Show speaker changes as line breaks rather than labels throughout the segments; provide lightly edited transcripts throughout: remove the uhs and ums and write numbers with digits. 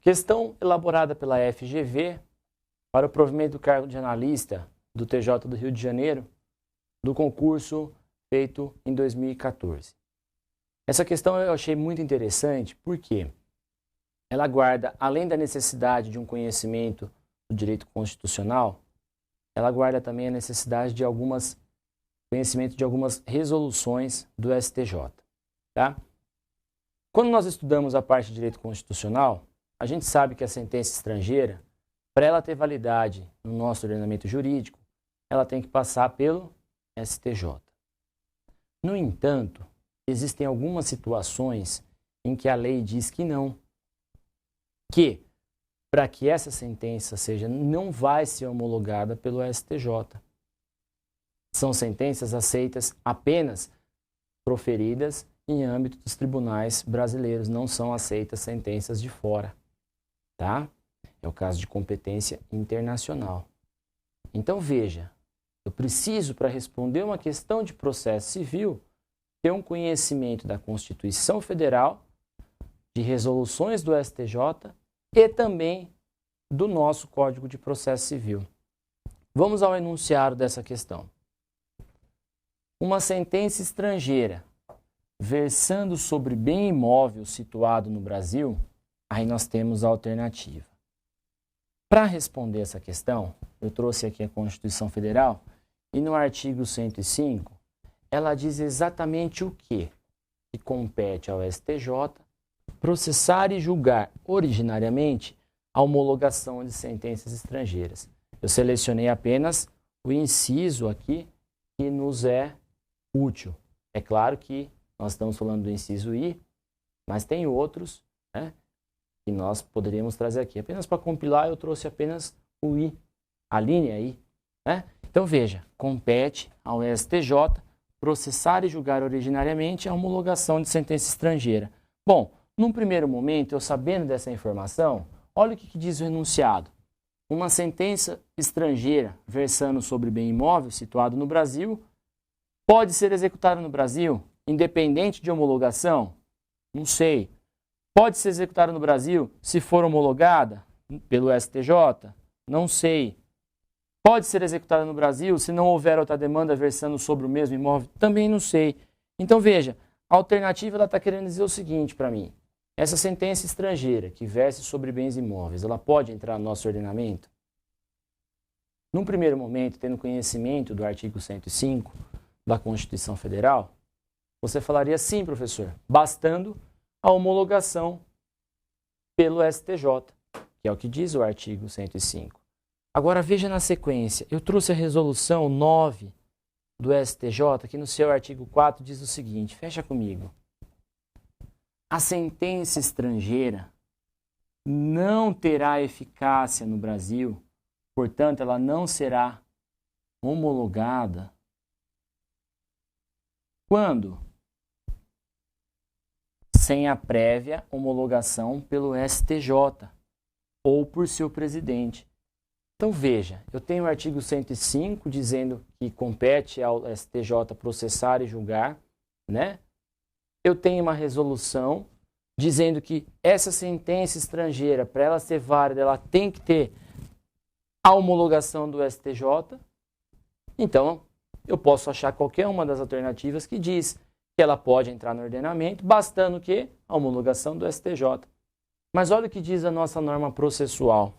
Questão elaborada pela FGV para o provimento do cargo de analista do TJ do Rio de Janeiro, do concurso feito em 2014. Essa questão eu achei muito interessante porque ela guarda, além da necessidade de um conhecimento do direito constitucional, ela guarda também a necessidade de conhecimento de algumas resoluções do STJ. Tá? Quando nós estudamos a parte de direito constitucional, a gente sabe que a sentença estrangeira, para ela ter validade no nosso ordenamento jurídico, ela tem que passar pelo STJ. No entanto, existem algumas situações em que a lei diz que não. Que, para que essa sentença não vai ser homologada pelo STJ. São sentenças aceitas apenas proferidas em âmbito dos tribunais brasileiros. Não são aceitas sentenças de fora. Tá? É o caso de competência internacional. Então, veja, eu preciso, para responder uma questão de processo civil, ter um conhecimento da Constituição Federal, de resoluções do STJ e também do nosso Código de Processo Civil. Vamos ao enunciado dessa questão. Uma sentença estrangeira versando sobre bem imóvel situado no Brasil, aí nós temos a alternativa. Para responder essa questão, eu trouxe aqui a Constituição Federal e no artigo 105, ela diz exatamente o que compete ao STJ processar e julgar originariamente a homologação de sentenças estrangeiras. Eu selecionei apenas o inciso aqui que nos é útil. É claro que nós estamos falando do inciso I, mas tem outros, né, que nós poderíamos trazer aqui. Apenas para compilar, eu trouxe apenas o I, a linha I. Né? Então, veja, compete ao STJ processar e julgar originariamente a homologação de sentença estrangeira. Bom, num primeiro momento, eu sabendo dessa informação, olha o que diz o enunciado. Uma sentença estrangeira versando sobre bem imóvel situado no Brasil pode ser executada no Brasil, independente de homologação? Não sei. Pode ser executada no Brasil se for homologada pelo STJ? Não sei. Pode ser executada no Brasil se não houver outra demanda versando sobre o mesmo imóvel? Também não sei. Então, veja, a alternativa está querendo dizer o seguinte para mim. Essa sentença estrangeira que verse sobre bens imóveis, ela pode entrar no nosso ordenamento? Num primeiro momento, tendo conhecimento do artigo 105 da Constituição Federal, você falaria sim, professor, bastando a homologação pelo STJ, que é o que diz o artigo 105. Agora veja na sequência, eu trouxe a resolução 9 do STJ, que no seu artigo 4 diz o seguinte, fecha comigo. A sentença estrangeira não terá eficácia no Brasil, portanto, ela não será homologada quando? Sem a prévia homologação pelo STJ ou por seu presidente. Então, veja, eu tenho o artigo 105 dizendo que compete ao STJ processar e julgar, né? Eu tenho uma resolução dizendo que essa sentença estrangeira, para ela ser válida, ela tem que ter a homologação do STJ. Então, eu posso achar qualquer uma das alternativas que diz que ela pode entrar no ordenamento, bastando que a homologação do STJ. Mas olha o que diz a nossa norma processual.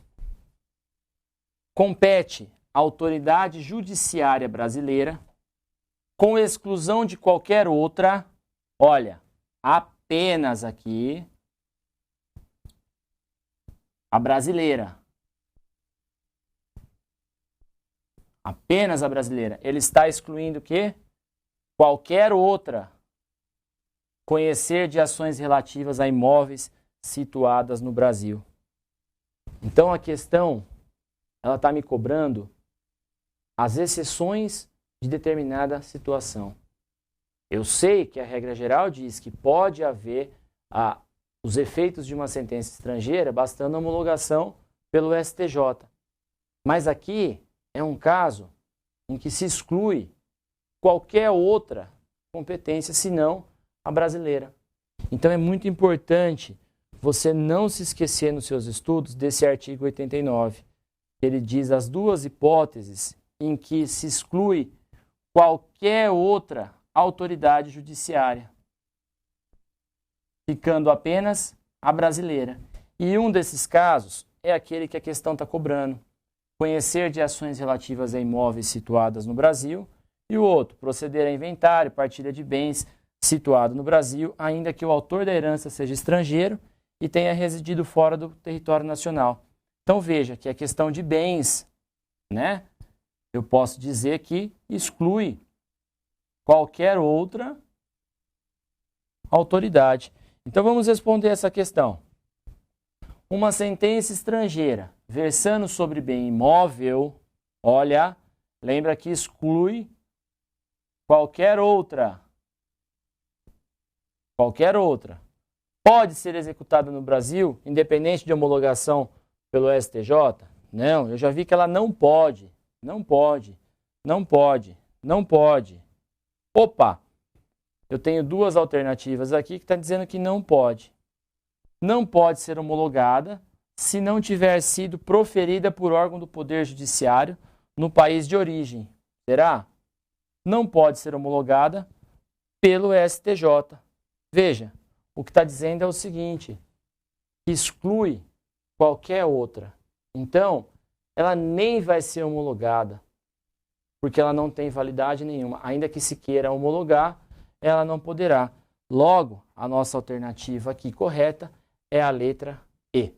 Compete à autoridade judiciária brasileira, com exclusão de qualquer outra, olha, apenas aqui, a brasileira. Apenas a brasileira. Ele está excluindo o quê? Qualquer outra. Conhecer de ações relativas a imóveis situadas no Brasil. Então, a questão, ela está me cobrando as exceções de determinada situação. Eu sei que a regra geral diz que pode haver os efeitos de uma sentença estrangeira bastando a homologação pelo STJ. Mas aqui é um caso em que se exclui qualquer outra competência, senão a brasileira. Então é muito importante você não se esquecer nos seus estudos desse artigo 89. Ele diz as duas hipóteses em que se exclui qualquer outra autoridade judiciária, ficando apenas a brasileira. E um desses casos é aquele que a questão está cobrando: conhecer de ações relativas a imóveis situadas no Brasil, e o outro, proceder a inventário, partilha de bens situado no Brasil, ainda que o autor da herança seja estrangeiro e tenha residido fora do território nacional. Então veja que a questão de bens, né, eu posso dizer que exclui qualquer outra autoridade. Então vamos responder essa questão. Uma sentença estrangeira versando sobre bem imóvel, olha, lembra que exclui qualquer outra. Qualquer outra. Pode ser executada no Brasil, independente de homologação pelo STJ? Não, eu já vi que ela não pode. Não pode. Não pode. Não pode. Opa! Eu tenho duas alternativas aqui que está dizendo que não pode. Não pode ser homologada se não tiver sido proferida por órgão do Poder Judiciário no país de origem. Será? Não pode ser homologada pelo STJ. Veja, o que está dizendo é o seguinte: exclui qualquer outra. Então, ela nem vai ser homologada, porque ela não tem validade nenhuma. Ainda que se queira homologar, ela não poderá. Logo, a nossa alternativa aqui correta é a letra E.